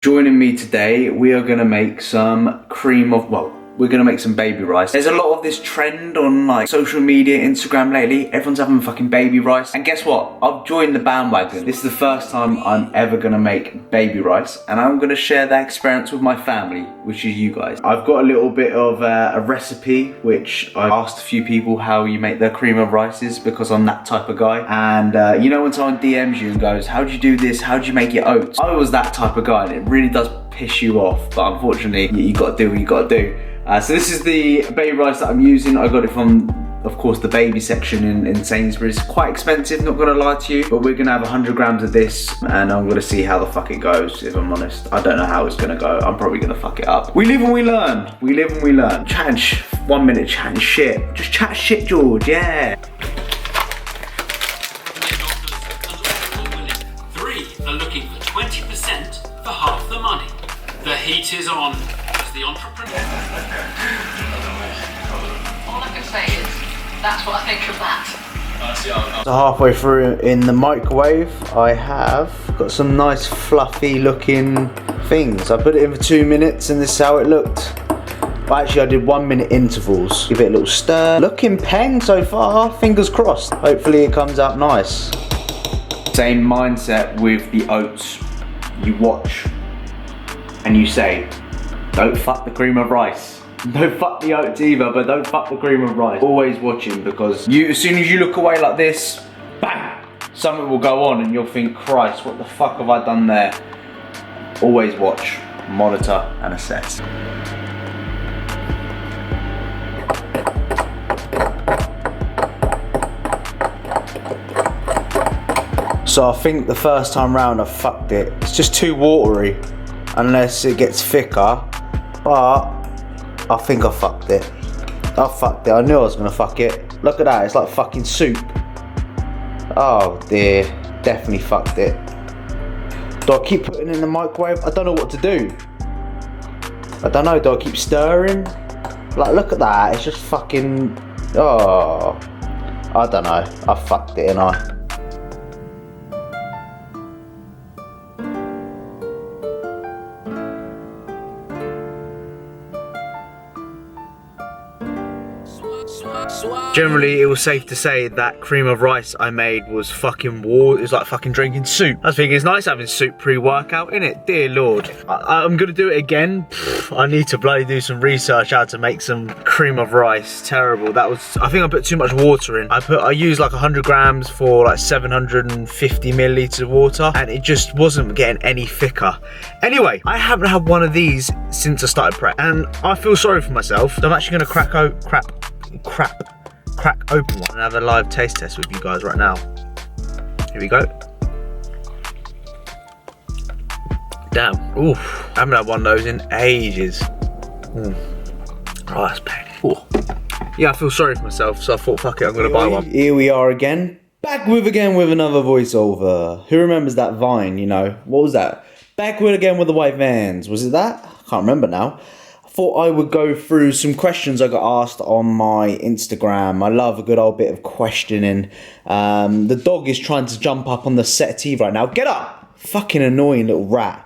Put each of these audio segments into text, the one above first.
Joining me today, we are going to make some we're going to make some baby rice. There's a lot of this trend on like social media, Instagram lately. Everyone's having fucking baby rice. And guess what? I've joined the bandwagon. This is the first time I'm ever going to make baby rice. And I'm going to share that experience with my family, which is you guys. I've got a little bit of a recipe, which I asked a few people how you make their cream of rices because I'm that type of guy. And you know when someone DMs you and goes, how do you do this? How do you make your oats? I was that type of guy and it really does piss you off. But unfortunately, you got to do what you got to do. So this is the baby rice that I'm using. I got it from, of course, the baby section in Sainsbury's. It's quite expensive, not gonna lie to you, but we're gonna have 100 grams of this and I'm gonna see how the fuck it goes, if I'm honest. I don't know how it's gonna go. I'm probably gonna fuck it up. We live and we learn. We live and we learn. Chatting 1 minute, chatting shit. Just chat shit, George, yeah. 3 are looking for 20% for half the money. The heat is on. The entrepreneur. All I can say is, that's what I think of that. So halfway through in the microwave, I have got some nice fluffy looking things. I put it in for 2 minutes and this is how it looked. But actually I did 1 minute intervals. Give it a little stir. Looking peng so far, fingers crossed. Hopefully it comes out nice. Same mindset with the oats. You watch and you say, don't fuck the cream of rice. Don't fuck the oats either, but don't fuck the cream of rice. Always watching, because as soon as you look away like this, bang, something will go on and you'll think, Christ, what the fuck have I done there? Always watch, monitor and assess. So I think the first time round I fucked it. It's just too watery, unless it gets thicker. But I think I fucked it. I knew I was gonna fuck it. Look at that, it's like fucking soup. Oh dear, definitely fucked it. Do I keep putting it in the microwave? I don't know what to do. I don't know, do I keep stirring? Like, look at that, it's just fucking, oh. I don't know, I fucked it, and I. Generally, it was safe to say that cream of rice I made was fucking it was like fucking drinking soup. I was thinking it's nice having soup pre-workout, innit? Dear Lord. I'm gonna do it again. I need to bloody do some research how to make some cream of rice. Terrible. That was, I think I put too much water in. I used like 100 grams for like 750 milliliters of water and it just wasn't getting any thicker. Anyway, I haven't had one of these since I started prep and I feel sorry for myself. So I'm actually gonna crack open one and have a live taste test with you guys right now. Here we go. Damn, oof, I haven't had one of those in ages. Oh, that's painful. Yeah, I feel sorry for myself, so I thought, fuck it, I'm gonna buy one. Here we are again, back with another voiceover. Who remembers that Vine, you know? What was that? Back with again with the white vans. Was it that? I can't remember now. Thought I would go through some questions I got asked on my Instagram. I love a good old bit of questioning. The dog is trying to jump up on the settee right now. Get up! Fucking annoying little rat.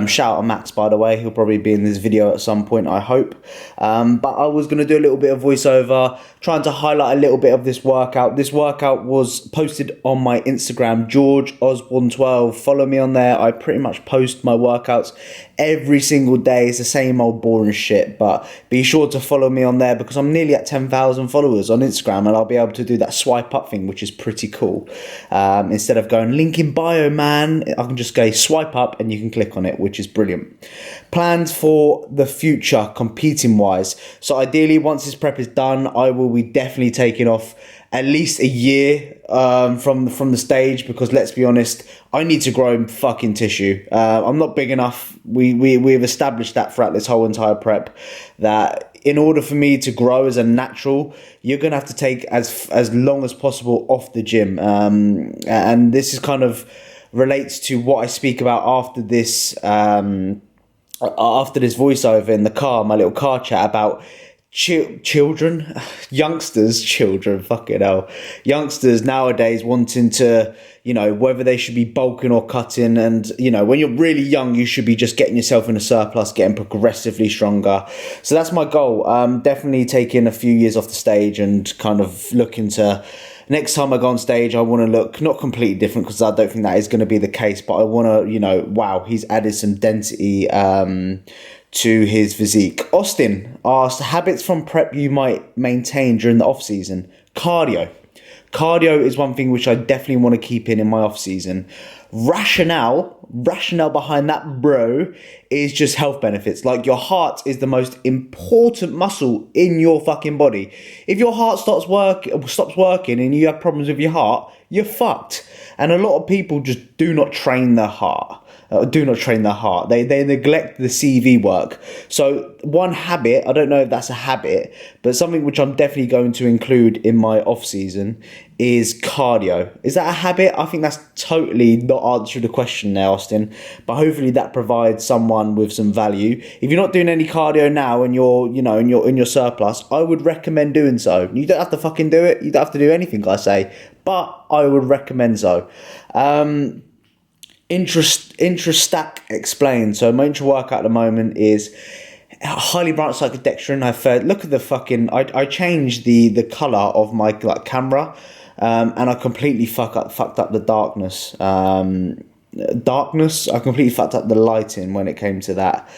Shout out to Max, by the way. He'll probably be in this video at some point, I hope. But I was going to do a little bit of voiceover, trying to highlight a little bit of this workout. This workout was posted on my Instagram, George Osborne 12. Follow me on there. I pretty much post my workouts every single day. It's the same old boring shit, but be sure to follow me on there because I'm nearly at 10,000 followers on Instagram and I'll be able to do that swipe up thing, which is pretty cool. Instead of going link in bio, man, I can just go swipe up and you can click on it, which is brilliant. Plans for the future competing wise. So ideally, once this prep is done, I will be definitely taking off at least a year from the stage because let's be honest, I need to grow fucking tissue. I'm not big enough. We've established that throughout this whole entire prep that in order for me to grow as a natural, you're gonna have to take as long as possible off the gym. And this is kind of relates to what I speak about after this voiceover in the car, my little car chat about children, fucking hell, youngsters nowadays wanting to, you know, whether they should be bulking or cutting. And, you know, when you're really young, you should be just getting yourself in a surplus, getting progressively stronger. So that's my goal. Definitely taking a few years off the stage and kind of looking to, next time I go on stage, I want to look not completely different, because I don't think that is going to be the case, but I want to, you know, wow, he's added some density to his physique. Austin asked, habits from prep you might maintain during the off season. Cardio is one thing which I definitely want to keep in my off season. Rationale behind that, bro, is just health benefits. Like, your heart is the most important muscle in your fucking body. If your heart stops working and you have problems with your heart, you're fucked. And a lot of people just do not train their heart. They neglect the CV work. So one habit, I don't know if that's a habit, but something which I'm definitely going to include in my off season is cardio. Is that a habit? I think that's totally not answering the question there, Austin, but hopefully that provides someone with some value. If you're not doing any cardio now and you're, you know, in your surplus, I would recommend doing so. You don't have to fucking do it. You don't have to do anything I say, but I would recommend so. Intra-stack explained. So my intra workout at the moment is highly branched cyclodextrin. Look at the fucking, I changed the colour of my camera, and I completely fucked up the darkness. I completely fucked up the lighting when it came to that.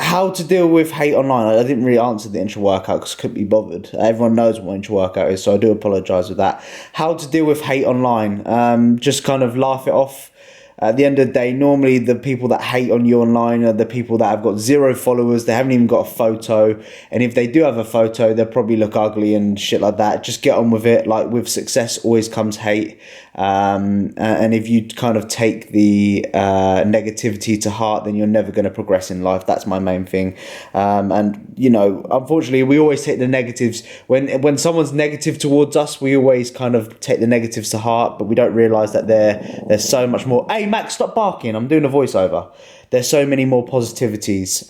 How to deal with hate online. I didn't really answer the intra workout because I couldn't be bothered. Everyone knows what intra workout is, so I do apologise with that. How to deal with hate online. Just kind of laugh it off. At the end of the day, normally the people that hate on you online are the people that have got 0 followers. They haven't even got a photo. And if they do have a photo, they'll probably look ugly and shit like that. Just get on with it. Like, with success always comes hate. And if you kind of take the negativity to heart, then you're never going to progress in life. That's my main thing. And, you know, unfortunately, we always take the negatives. When someone's negative towards us, we always kind of take the negatives to heart, but we don't realise that there's so much more. Hey, Max, stop barking. I'm doing a voiceover. There's so many more positivities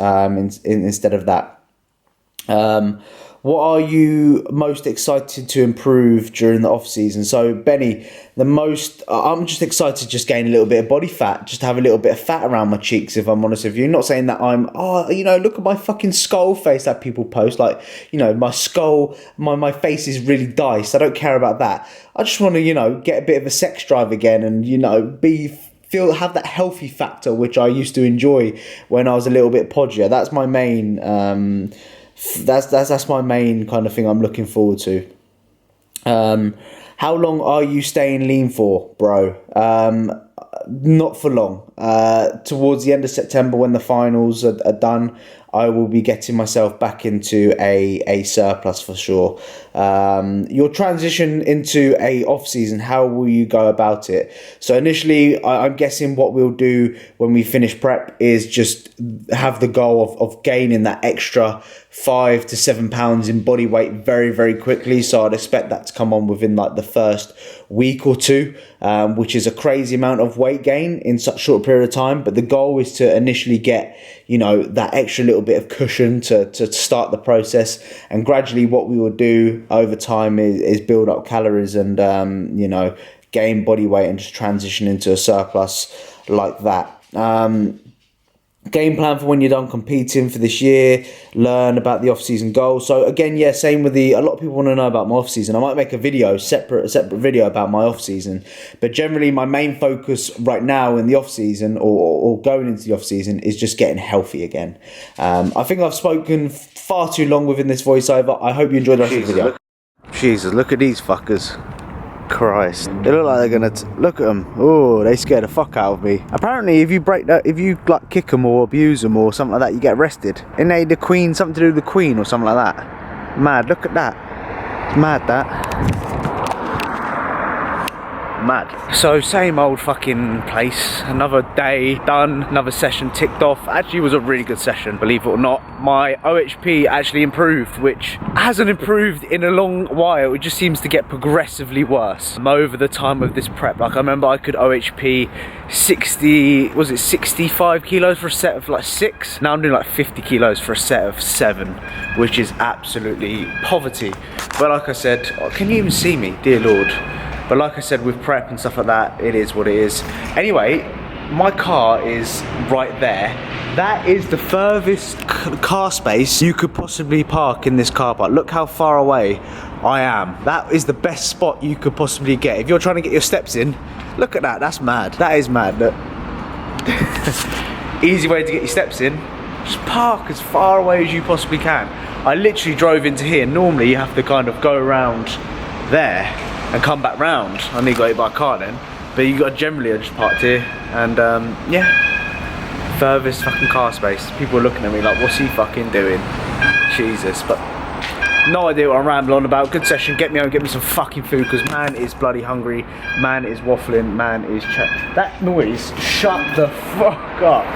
instead of that. What are you most excited to improve during the off season? So, Benny, I'm just excited to just gain a little bit of body fat, just have a little bit of fat around my cheeks, if I'm honest with you. Not saying that I'm, look at my fucking skull face that people post. Like, you know, my skull, my face is really diced. I don't care about that. I just want to, you know, get a bit of a sex drive again and, you know, have that healthy factor, which I used to enjoy when I was a little bit podgier. That's my main, that's my main kind of thing I'm looking forward to. How long are you staying lean for, bro? Not for long. Towards the end of September, when the finals are done, I will be getting myself back into a surplus for sure. Your transition into a off season, how will you go about it? So initially, I'm guessing what we'll do when we finish prep is just have the goal of gaining that extra 5 to 7 pounds in body weight very, very quickly. So I'd expect that to come on within like the first week or two, which is a crazy amount of weight gain in such a short period of time. But the goal is to initially get, you know, that extra little bit of cushion to start the process, and gradually what we will do over time is build up calories and you know, gain body weight and just transition into a surplus like that. Game plan for when you're done competing for this year, learn about the off-season goals. So again, yeah, same with a lot of people want to know about my off-season. I might make a separate video about my off-season, but generally my main focus right now in the off-season or going into the off-season is just getting healthy again. I think I've spoken far too long within this voiceover. I hope you enjoyed the rest of the video. Jesus, look at these fuckers. Christ, they look like they're gonna look at them. Oh, they scare the fuck out of me. Apparently, if you like kick them or abuse them or something like that, you get arrested. Isn't they the Queen, something to do with the Queen or something like that? Mad, look at that. Mad that. Mad. So same old fucking place, another day done, another session ticked off. Actually it was a really good session, believe it or not. My OHP actually improved, which hasn't improved in a long while. It just seems to get progressively worse over the time of this prep. Like I remember I could OHP 65 kilos for a set of like 6. Now I'm doing like 50 kilos for a set of 7, which is absolutely poverty. But like I said, can you even see me? Dear Lord. But like I said, with prep and stuff like that, it is what it is. Anyway, my car is right there. That is the furthest car space you could possibly park in this car park. Look how far away I am. That is the best spot you could possibly get. If you're trying to get your steps in, look at that, that's mad. That is mad, look. Easy way to get your steps in, just park as far away as you possibly can. I literally drove into here. Normally you have to kind of go around there and come back round. I nearly got hit by a car then. But you got generally, I just parked here and yeah, furthest fucking car space. People are looking at me like, what's he fucking doing? Jesus, but no idea what I'm rambling on about. Good session, get me home, get me some fucking food because man is bloody hungry, man is waffling, man is that noise, shut the fuck up.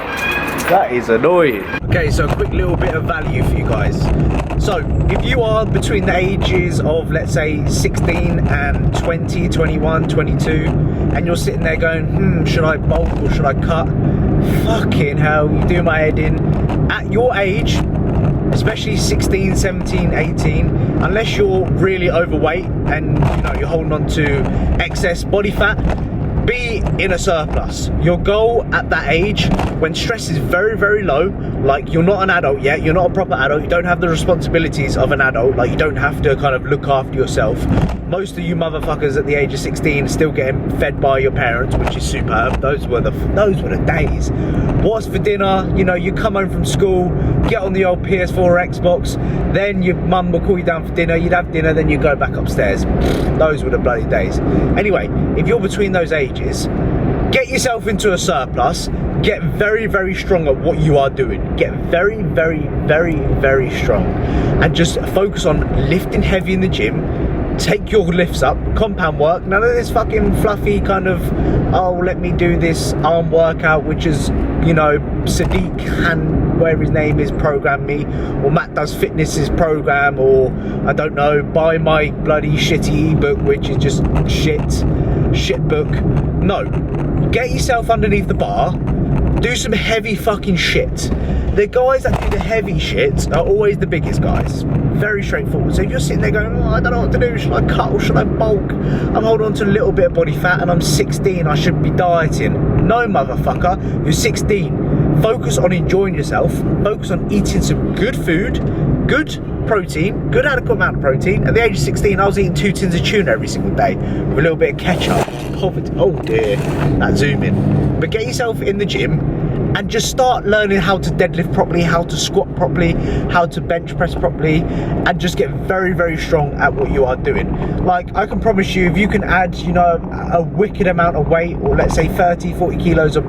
That is annoying. Okay, so a quick little bit of value for you guys. So, if you are between the ages of, let's say, 16 and 20, 21, 22, and you're sitting there going, should I bulk or should I cut? Fucking hell, you do my head in. At your age, especially 16, 17, 18, unless you're really overweight and you know you're holding on to excess body fat, be in a surplus. Your goal at that age, when stress is very, very low, like you're not an adult yet, you're not a proper adult, you don't have the responsibilities of an adult, like you don't have to kind of look after yourself. Most of you motherfuckers at the age of 16 still getting fed by your parents, which is superb. Those were the days. What's for dinner? You know, you come home from school, get on the old PS4 or Xbox, then your mum will call you down for dinner, you'd have dinner, then you go back upstairs. Those were the bloody days. Anyway, if you're between those ages, get yourself into a surplus, get very, very strong at what you are doing. Get very, very, very, very strong. And just focus on lifting heavy in the gym. Take your lifts up, compound work, none of this fucking fluffy kind of, oh, let me do this arm workout, which is, you know, Sadiq and whatever his name is programmed me, or Matt Does Fitness's program, or I don't know, buy my bloody shitty ebook, which is just shit book. No, get yourself underneath the bar, do some heavy fucking shit. The guys that do the heavy shit are always the biggest guys. Very straightforward. So if you're sitting there going, oh, I don't know what to do, should I cut or should I bulk? I'm holding on to a little bit of body fat and I'm 16, I should be dieting. No, motherfucker, you're 16. Focus on enjoying yourself. Focus on eating some good food, good protein, good adequate amount of protein. At the age of 16, I was eating 2 tins of tuna every single day with a little bit of ketchup. Poverty. Oh dear, that zoom in. But get yourself in the gym and just start learning how to deadlift properly, how to squat properly, how to bench press properly, and just get very, very strong at what you are doing. Like, I can promise you, if you can add, you know, a wicked amount of weight, or let's say 30, 40 kilos of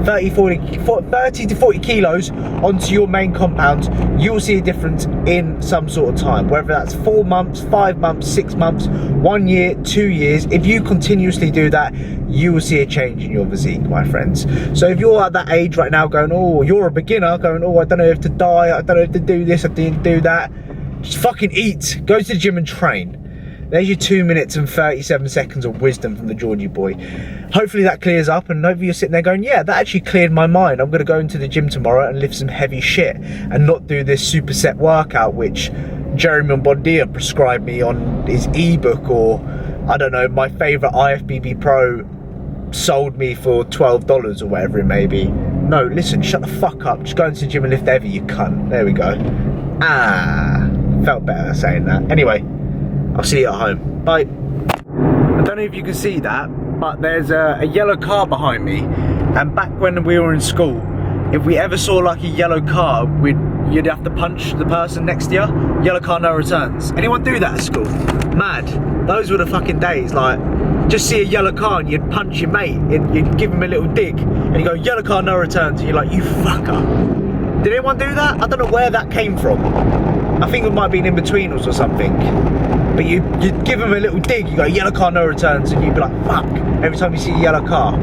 30 to 40 kilos onto your main compound, you will see a difference in some sort of time, whether that's 4 months, 5 months, 6 months, 1 year, 2 years. If you continuously do that, you will see a change in your physique, my friends. So if you're at that age right now going, oh, you're a beginner, going, oh, I don't know if to diet, I don't know if to do this, I didn't do that, just fucking eat, go to the gym and train. There's your 2 minutes and 37 seconds of wisdom from the Georgie boy. Hopefully that clears up, and hopefully you're sitting there going, yeah, that actually cleared my mind. I'm going to go into the gym tomorrow and lift some heavy shit and not do this superset workout which Jeremy Bondia prescribed me on his ebook, or I don't know, my favourite IFBB Pro sold me for $12 or whatever it may be. No, listen, shut the fuck up. Just go into the gym and lift heavy, you cunt. There we go. Felt better saying that. Anyway, I'll see you at home. Bye. I don't know if you can see that, but there's a yellow car behind me. And back when we were in school, if we ever saw like a yellow car, you'd have to punch the person next to you. Yellow car, no returns. Anyone do that at school? Mad. Those were the fucking days. Like, just see a yellow car and you'd punch your mate. You'd give him a little dig. And you go, yellow car, no returns. And you're like, you fucker. Did anyone do that? I don't know where that came from. I think it might have been in-betweeners or something. But you give them a little dig, you go, yellow car, no returns, and you'd be like, fuck, every time you see a yellow car.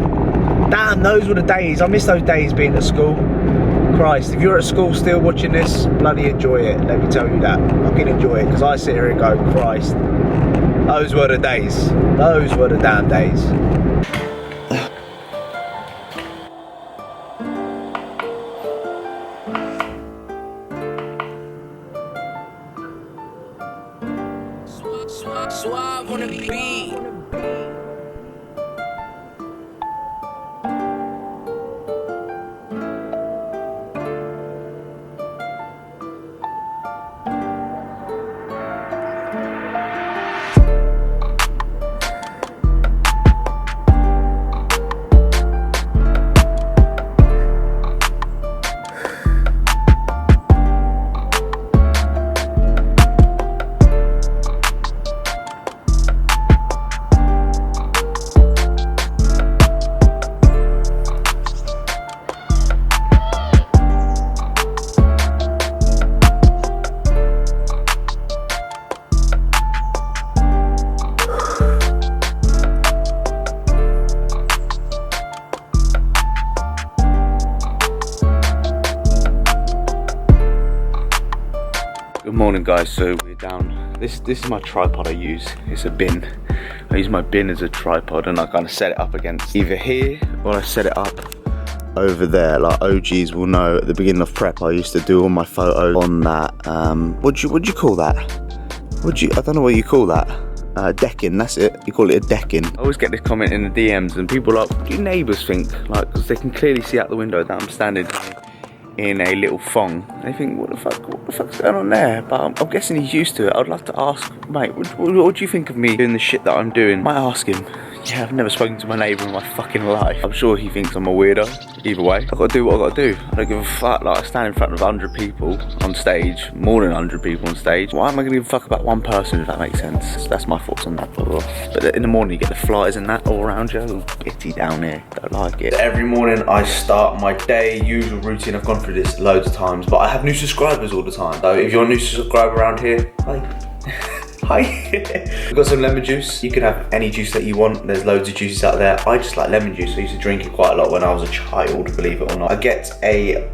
Damn, those were the days. I miss those days being at school. Christ, if you're at school still watching this, bloody enjoy it, let me tell you that. Fucking enjoy it, because I sit here and go, Christ, those were the days. Those were the damn days. Suave on the beat. Good morning guys, so we're down, this is my tripod I use, it's a bin. I use my bin as a tripod and I kind of set it up against either here or I set it up over there. Like OGs will know at the beginning of prep I used to do all my photos on that, what'd you call that? I don't know what you call that. Decking, that's it, you call it a decking. I always get this comment in the DMs and people are like, what do your neighbours think? Like, because they can clearly see out the window that I'm standing in a little thong. And they think, what the fuck's going on there? But I'm guessing he's used to it. I'd love to ask, mate, what do you think of me doing the shit that I'm doing? Might ask him. Yeah, I've never spoken to my neighbour in my fucking life. I'm sure he thinks I'm a weirdo. Either way, I've got to do what I've got to do. I don't give a fuck. Like, I stand in front of 100 people on stage, more than 100 people on stage. Why am I going to give a fuck about one person, if that makes sense? So that's my thoughts on that. But in the morning, you get the flies and that all around you. All bitty down here. Don't like it. Every morning, I start my day, usual routine. I've gone through this loads of times, but I have new subscribers all the time. So if you're a new subscriber around here, hi. Hi. We've got some lemon juice. You can have any juice that you want. There's loads of juices out there. I just like lemon juice. I used to drink it quite a lot when I was a child, believe it or not. I get a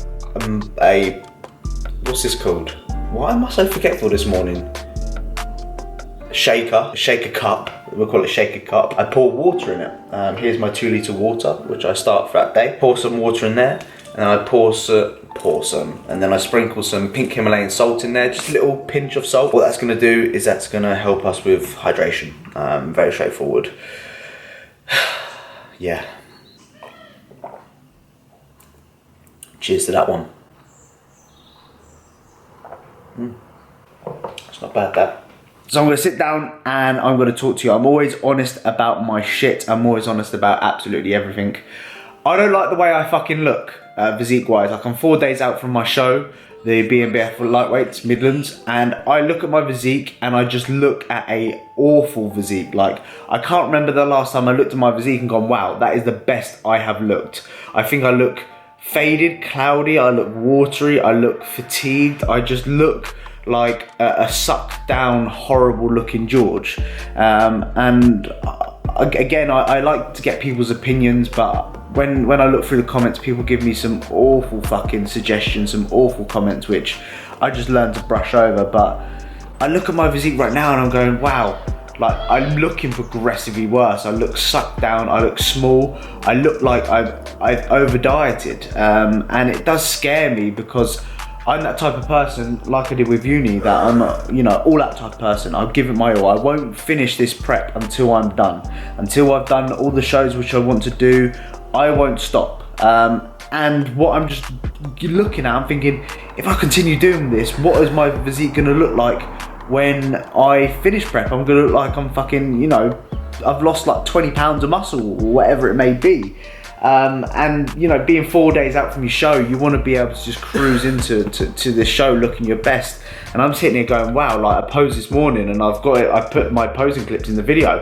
what's this called? Why am I so forgetful this morning? A shaker cup. We'll call it a shaker cup. I pour water in it. Here's my 2 litre water, which I start for that day. Pour some water in there, and then I pour some, and then I sprinkle some pink Himalayan salt in there, just a little pinch of salt. What that's gonna do is that's gonna help us with hydration. Very straightforward. Yeah. Cheers to that one. It's not bad, that. So I'm gonna sit down and I'm gonna talk to you. I'm always honest about my shit. I'm always honest about absolutely everything. I don't like the way I fucking look, physique wise. Like, I'm 4 days out from my show, the BNBF for Lightweights Midlands, and I look at my physique and I just look at a awful physique. Like, I can't remember the last time I looked at my physique and gone, wow, that is the best I have looked. I think I look faded, cloudy, I look watery, I look fatigued, I just look like a sucked down, horrible looking George. And again, I like to get people's opinions, but when I look through the comments, people give me some awful fucking suggestions, some awful comments, which I just learned to brush over. But I look at my physique right now and I'm going, wow, like, I'm looking progressively worse. I look sucked down, I look small, I look like I've over dieted, and it does scare me because I'm that type of person, like I did with uni, that I'm, you know, all that type of person. I'll give it my all. I won't finish this prep until I'm done. Until I've done all the shows which I want to do, I won't stop. And what I'm just looking at, I'm thinking, if I continue doing this, what is my physique gonna look like when I finish prep? I'm gonna look like I'm fucking, you know, I've lost like 20 pounds of muscle or whatever it may be. And you know, being 4 days out from your show, you want to be able to just cruise into this show looking your best. And I'm sitting here going, wow, like, I posed this morning and I've got it, I put my posing clips in the video,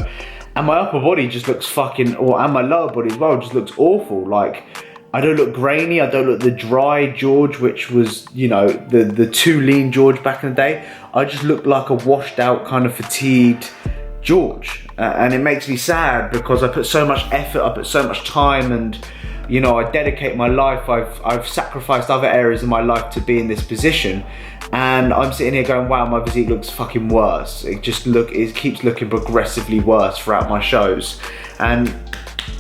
and my upper body just looks fucking, and my lower body as well just looks awful. Like, I don't look grainy, I don't look the dry George, which was, you know, the too lean George back in the day. I just look like a washed out, kind of fatigued George. And it makes me sad because I put so much effort, I put so much time, and, you know, I dedicate my life, I've sacrificed other areas of my life to be in this position. And I'm sitting here going, wow, my physique looks fucking worse. It keeps looking progressively worse throughout my shows. And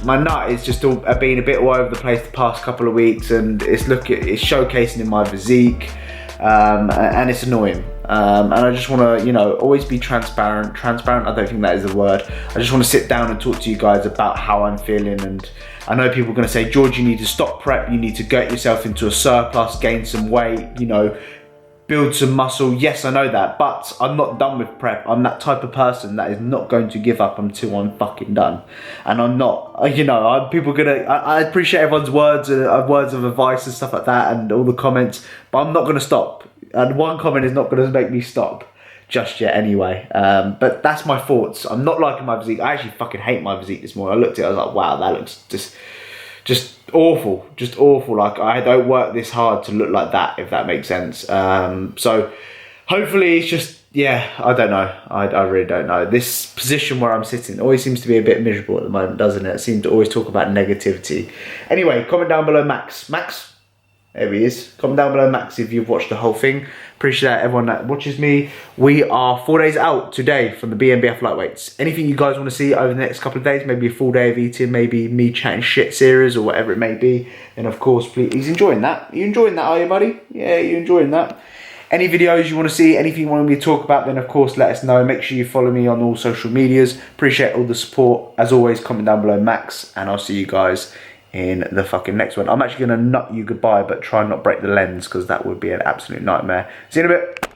my nut is just been a bit all over the place the past couple of weeks, and it's showcasing in my physique, and it's annoying. And I just want to, you know, always be transparent. Transparent, I don't think that is a word. I just want to sit down and talk to you guys about how I'm feeling. And I know people are going to say, George, you need to stop prep. You need to get yourself into a surplus, gain some weight, you know, build some muscle. Yes, I know that, but I'm not done with prep. I'm that type of person that is not going to give up until I'm fucking done. And I'm not, you know, I appreciate everyone's words of advice and stuff like that, and all the comments, but I'm not going to stop. And one comment is not going to make me stop just yet anyway. But that's my thoughts. I'm not liking my physique. I actually fucking hate my physique this morning. I looked at it, I was like, wow, that looks just awful, just awful. Like, I don't work this hard to look like that, if that makes sense. So hopefully it's just, yeah, I don't know. I really don't know. This position where I'm sitting always seems to be a bit miserable at the moment, doesn't it? I seem to always talk about negativity. Anyway, comment down below Max. There he is. Comment down below Max if you've watched the whole thing. Appreciate everyone that watches me. We are 4 days out today from the BNBF lightweights. Anything you guys want to see over the next couple of days, maybe a full day of eating, maybe me chatting shit series or whatever it may be, then of course, please. He's enjoying that. You enjoying that, are you, buddy? Yeah, you enjoying that. Any videos you want to see, anything you want me to talk about, then of course let us know. Make sure you follow me on all social medias. Appreciate all the support. As always, comment down below Max, and I'll see you guys in the fucking next one. I'm actually going to nut you goodbye, but try and not break the lens, because that would be an absolute nightmare. See you in a bit.